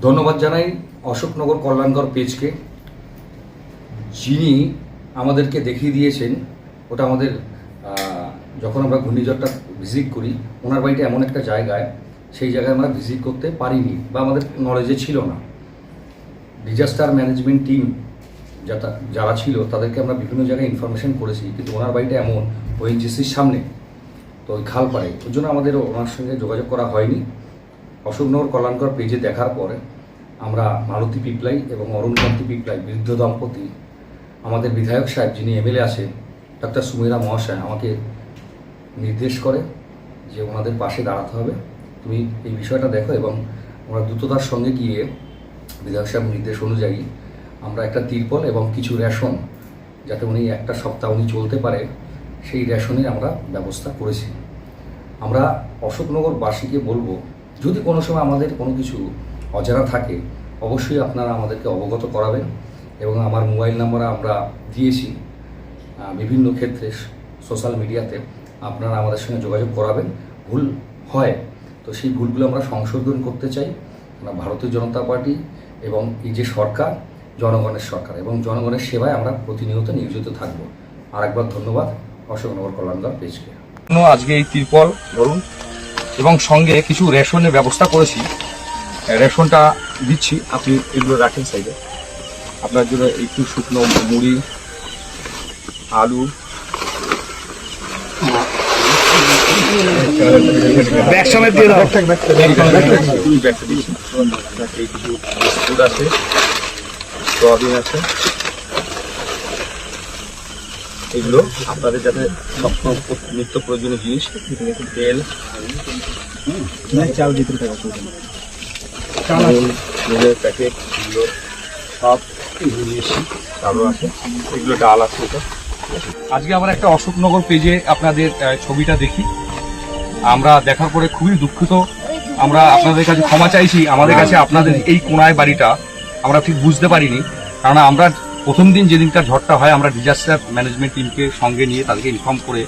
ধন্যবাদ জানাই অশোকনগর কল্যাণকর পেজকে, যিনি আমাদেরকে দেখিয়ে দিয়েছেন। ওটা আমাদের যখন আমরা ঘূর্ণিঝড়টা ভিজিট করি, ওনার বাড়িটা এমন একটা জায়গায়, সেই জায়গায় আমরা ভিজিট করতে পারিনি বা আমাদের নলেজে ছিল না। ডিজাস্টার ম্যানেজমেন্ট টিম যারা ছিল তাদেরকে আমরা বিভিন্ন জায়গায় ইনফরমেশন করেছি, কিন্তু ওনার বাড়িটা এমন ওএনজিসির সামনে, তো ওই খালপাড়ে, ওই জন্য আমাদের ওনার সঙ্গে যোগাযোগ করা হয়নি। অশোকনগর কল্যাণকর পেজে দেখার পরে আমরা মালতী পিপলাই এবং অরুণকান্তি পিপলাই বৃদ্ধ দম্পতি, আমাদের বিধায়ক সাহেব যিনি এমএলএ আছেন ডক্টর সুমেরা মহাশয় আমাকে নির্দেশ করে যে ওনাদের পাশে দাঁড়াতে হবে, তুমি এই বিষয়টা দেখো। এবং আমরা দ্রুততার সঙ্গে গিয়ে বিধায়ক সাহেব নির্দেশ অনুযায়ী আমরা একটা তিরপল এবং কিছু রেশন, যাতে উনি একটা সপ্তাহ উনি চলতে পারে, সেই রেশনের আমরা ব্যবস্থা করেছি। আমরা অশোকনগরবাসীকে বলবো, যদি কোনো সময় আমাদের কোনো কিছু অজানা থাকে অবশ্যই আপনারা আমাদেরকে অবগত করাবেন, এবং আমার মোবাইল নাম্বার আমরা দিয়েছি বিভিন্ন ক্ষেত্রে সোশ্যাল মিডিয়াতে, আপনারা আমাদের সঙ্গে যোগাযোগ করাবেন। ভুল হয় তো সেই ভুলগুলো আমরা সংশোধন করতে চাই। আমরা ভারতীয় জনতা পার্টি এবং এই যে সরকার, জনগণের সরকার, এবং জনগণের সেবায় আমরা প্রতিনিয়ত নিয়োজিত থাকব। আরেকবার ধন্যবাদ অশোকনগর কল্যাণকর পেজকে। আজকে এই তিরপল ধরুন এবং সঙ্গে কিছু রেশনের ব্যবস্থা করেছি, রেশনটা দিচ্ছি, আপনি এগুলো রাখেন সাইডে। আপনার জন্য একটু শুকনো মুড়ি, আলু, ব্যাগ সমেত দিয়ে দাও। এই কিছু বিস্কুট আছে, সয়াবিন আছে, এগুলো আপনাদের যাতে সব নিত্য প্রয়োজনীয় জিনিস, তেল, চাল দিতে থাকা, নুনের প্যাকেট, এগুলো সব নিয়ে এসেছি। চালও আছে, এগুলো ডাল আছে। এটা আজকে আমরা একটা অশোকনগর পেজে আপনাদের ছবিটা দেখি, আমরা দেখার পরে খুবই দুঃখিত। আমরা আপনাদের কাছে ক্ষমা চাইছি। আমাদের কাছে আপনাদের এই কোনায় বাড়িটা আমরা ঠিক বুঝতে পারিনি, কারণ আমরা প্রথম দিন যেদিনকার ঝড়টা হয় আমরা ডিজাস্টার ম্যানেজমেন্ট টিমকে সঙ্গে নিয়ে তাদেরকে ইনফর্ম করে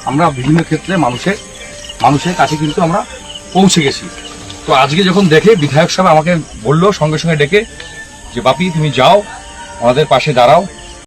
আমরা বিভিন্ন ক্ষেত্রে মানুষের কাছে কিন্তু আমরা পৌঁছে গেছি। তো আজকে যখন দেখে বিধায়ক সাহেব আমাকে বললো সঙ্গে সঙ্গে ডেকে যে বাপি তুমি যাও, আমাদের পাশে দাঁড়াও,